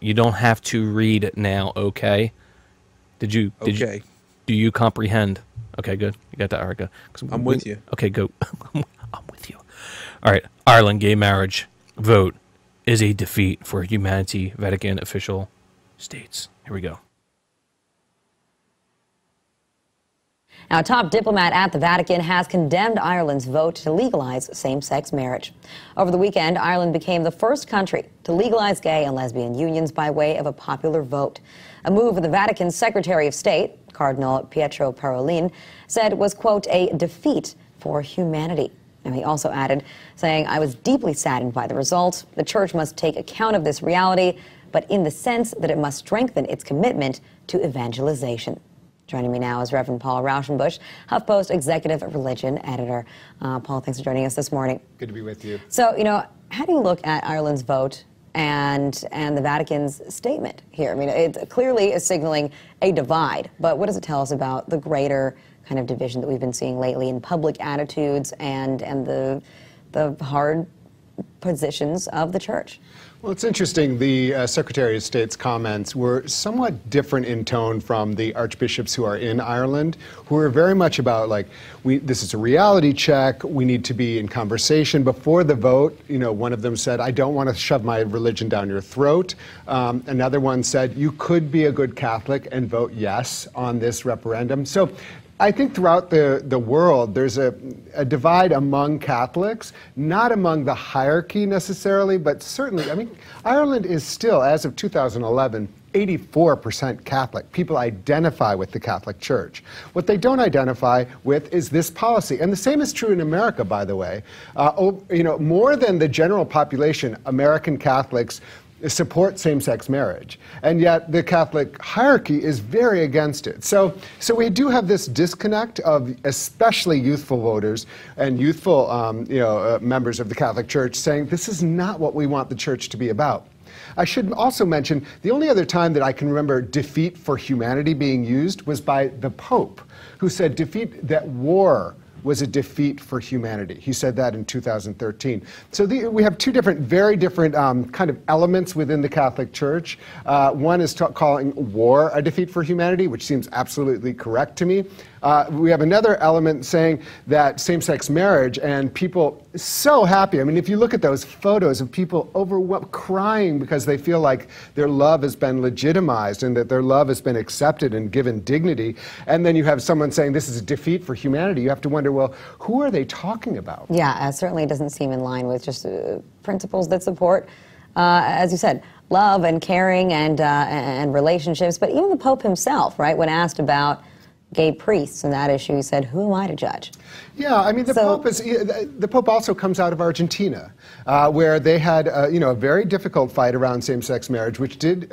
You don't have to read it now, okay? Okay. Do you comprehend? Okay, good. You got that, Erica. I'm with you. Okay, go. I'm with you. All right. Ireland gay marriage vote is a defeat for humanity, Vatican official states. Here we go. Now, a top diplomat at the Vatican has condemned Ireland's vote to legalize same-sex marriage. Over the weekend, Ireland became the first country to legalize gay and lesbian unions by way of a popular vote. A move the Vatican's Secretary of State, Cardinal Pietro Parolin, said was, quote, a defeat for humanity. And he also added, saying, I was deeply saddened by the result. The Church must take account of this reality, but in the sense that it must strengthen its commitment to evangelization. Joining me now is Reverend Paul Rauschenbusch, HuffPost Executive Religion Editor. Paul, thanks for joining us this morning. Good to be with you. So, how do you look at Ireland's vote and the Vatican's statement here? I mean, it clearly is signaling a divide, but what does it tell us about the greater kind of division that we've been seeing lately in public attitudes and the hard positions of the Church? Well, it's interesting. The Secretary of State's comments were somewhat different in tone from the archbishops who are in Ireland, who are very much about, like, this is a reality check. We need to be in conversation before the vote. One of them said, I don't want to shove my religion down your throat. Another one said, you could be a good Catholic and vote yes on this referendum. So I think throughout the world, there's a divide among Catholics, not among the hierarchy necessarily, but certainly, I mean, Ireland is still, as of 2011, 84% Catholic. People identify with the Catholic Church. What they don't identify with is this policy. And the same is true in America, by the way. More than the general population, American Catholics support same-sex marriage, and yet the Catholic hierarchy is very against it. So we do have this disconnect of especially youthful voters and youthful members of the Catholic Church saying this is not what we want the Church to be about. I should also mention the only other time that I can remember defeat for humanity being used was by the Pope, who said that war was a defeat for humanity. He said that in 2013. So we have two very different kind of elements within the Catholic Church. One is calling war a defeat for humanity, which seems absolutely correct to me. We have another element saying that same-sex marriage, and people so happy. I mean, if you look at those photos of people crying because they feel like their love has been legitimized and that their love has been accepted and given dignity, and then you have someone saying this is a defeat for humanity, you have to wonder, well, who are they talking about? Yeah, certainly it doesn't seem in line with just principles that support, as you said, love and caring and relationships. But even the Pope himself, right, when asked about gay priests and that issue, he said, who am I to judge? Yeah, I mean, the Pope also comes out of Argentina, where they had a very difficult fight around same-sex marriage, which did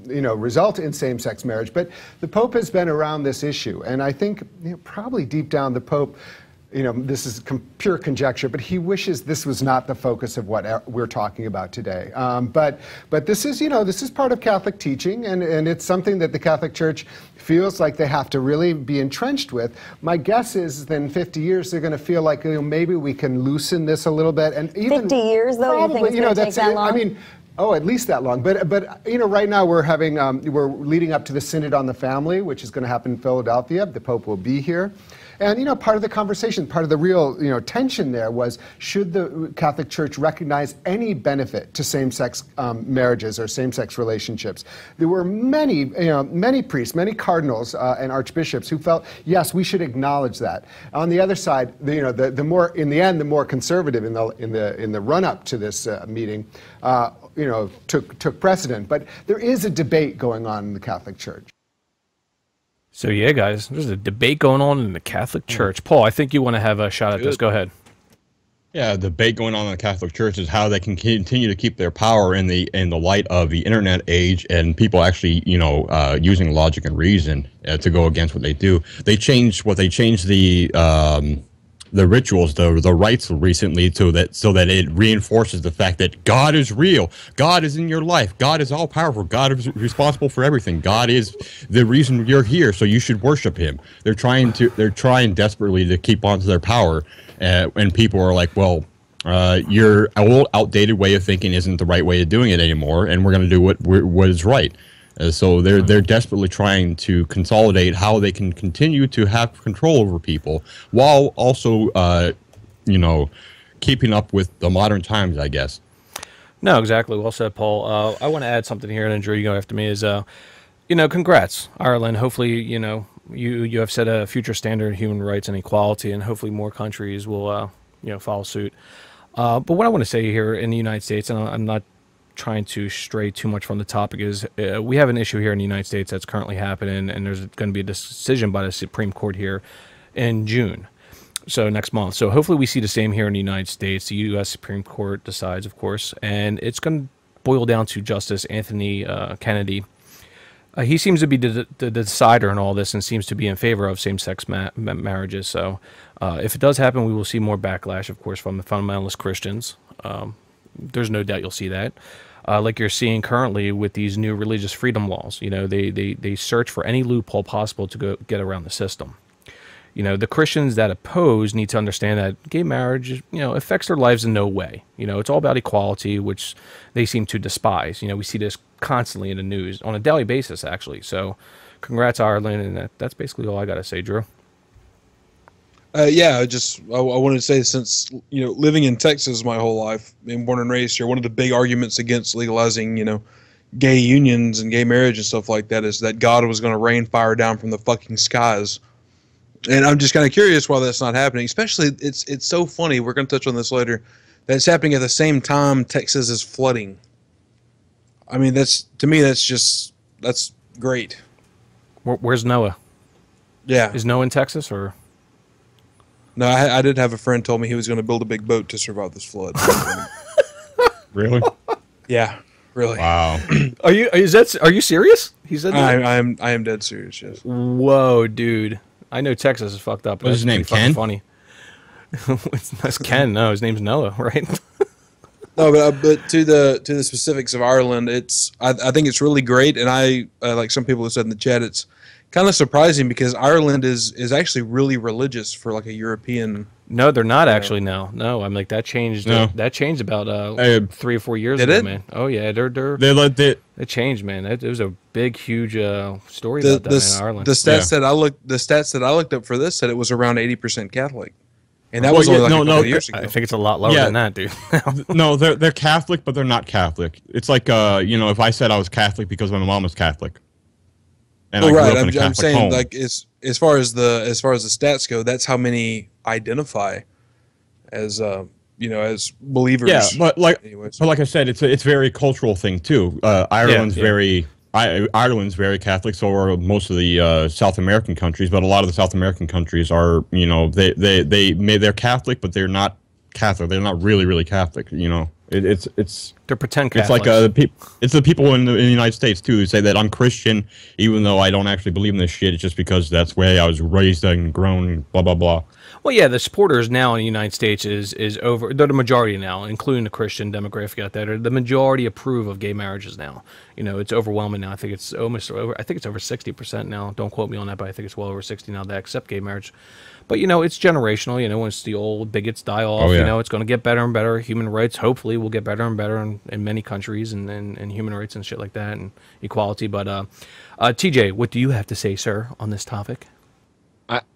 result in same-sex marriage. But the Pope has been around this issue, and I think probably deep down the Pope, this is pure conjecture, but he wishes this was not the focus of what we're talking about today. But this is part of Catholic teaching, and it's something that the Catholic Church feels like they have to really be entrenched with. My guess is that in 50 years they're going to feel like maybe we can loosen this a little bit. And even 50 years, though, probably, you think it's going to take that long? I mean, oh, at least that long. But right now we're leading up to the Synod on the Family, which is going to happen in Philadelphia. The Pope will be here. And, part of the conversation, part of the real, tension there was, should the Catholic Church recognize any benefit to same-sex marriages or same-sex relationships? There were many priests, many cardinals and archbishops who felt, yes, we should acknowledge that. On the other side, the more conservative in the run-up to this meeting, took precedent. But there is a debate going on in the Catholic Church. So yeah, guys, there's a debate going on in the Catholic Church. Paul, I think you want to have a shot at this. Go ahead. Yeah, the debate going on in the Catholic Church is how they can continue to keep their power in the light of the internet age and people actually, using logic and reason to go against what they do. They changed the rituals, the rites recently, so that it reinforces the fact that God is real, God is in your life, God is all powerful, God is responsible for everything, God is the reason you're here, so you should worship Him. They're trying desperately to keep on to their power, and people are like, well, your old, outdated way of thinking isn't the right way of doing it anymore, and we're going to do what is right. So they're desperately trying to consolidate how they can continue to have control over people while also, keeping up with the modern times, I guess. No, exactly. Well said, Paul. I want to add something here, and Drew, you go after me. Congrats, Ireland. Hopefully, you have set a future standard of human rights and equality, and hopefully more countries will, follow suit. But what I want to say here in the United States, and I'm not trying to stray too much from the topic, is we have an issue here in the United States that's currently happening, and there's going to be a decision by the Supreme Court here in June. So next month. So hopefully we see the same here in the United States. The U.S. Supreme Court decides, of course, and it's going to boil down to Justice Anthony Kennedy. He seems to be the decider in all this and seems to be in favor of same-sex marriages. So if it does happen, we will see more backlash, of course, from the fundamentalist Christians. There's no doubt you'll see that. Like you're seeing currently with these new religious freedom laws. They search for any loophole possible to get around the system. The Christians that oppose need to understand that gay marriage, affects their lives in no way. It's all about equality, which they seem to despise. We see this constantly in the news on a daily basis, actually. So congrats, Ireland. And that's basically all I got to say, Drew. I wanted to say, since, living in Texas my whole life, being born and raised here, one of the big arguments against legalizing, gay unions and gay marriage and stuff like that is that God was going to rain fire down from the fucking skies. And I'm just kind of curious why that's not happening. Especially, it's so funny. We're going to touch on this later. That it's happening at the same time Texas is flooding. I mean, that's great. Where's Noah? Yeah, is Noah in Texas or? No, I did have a friend told me he was going to build a big boat to survive this flood. Really? Yeah, really. Wow. Are you serious? He said that? I am dead serious. Yes. Whoa, dude. I know Texas is fucked up. What's his name? Ken? Funny. That's Ken. No, his name's Noah, right? No, but to the specifics of Ireland, I think it's really great, and I like some people have said in the chat, it's kind of surprising because Ireland is actually really religious for like a European. No, they're not actually now. No, I'm like that changed. No. That changed about 3 or 4 years Did ago, it? man. Oh yeah, it changed, man. It was a big, huge story about that in Ireland. The stats that I looked up for this said it was around 80% Catholic, and that was only like a couple of years ago. I think it's a lot lower than that, dude. No, they're Catholic, but they're not Catholic. It's like if I said I was Catholic because my mom was Catholic. And I grew up in a Catholic saying home. like as far as the stats go, that's how many identify as as believers. Yeah, but like I said, it's a very cultural thing too. Ireland's very Catholic, so are most of the South American countries. But a lot of the South American countries are they're Catholic, but they're not Catholic. They're not really Catholic. They're pretend Catholics. It's like it's the people in the United States too who say that I'm Christian even though I don't actually believe in this shit. It's just because that's the way I was raised and grown. Blah blah blah. Well, yeah, the supporters now in the United States is over. They're the majority now, including the Christian demographic out there. The majority approve of gay marriages now. It's overwhelming now. I think it's almost over. I think it's over 60% now. Don't quote me on that, but I think it's well over 60 now that accept gay marriage. But it's generational. Once the old bigots die off, it's going to get better and better. Human rights, hopefully, will get better and better in many countries, and human rights and shit like that, and equality. But TJ, what do you have to say, sir, on this topic?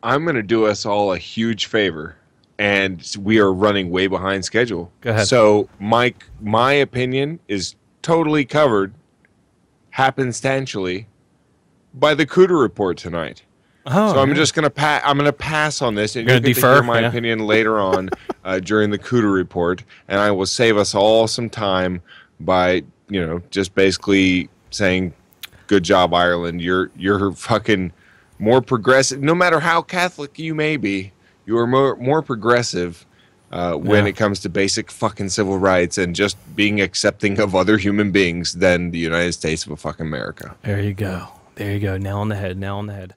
I'm going to do us all a huge favor, and we are running way behind schedule. Go ahead. So my opinion is totally covered, happenstantially, by the Cooter report tonight. Oh, so I'm just going to pass on this, and you're going to defer hear my opinion later on during the Cooter report, and I will save us all some time by just basically saying, "Good job, Ireland. You're fucking more progressive. No matter how Catholic you may be, you are more progressive when it comes to basic fucking civil rights and just being accepting of other human beings than the United States of fucking America." There you go. Nail on the head.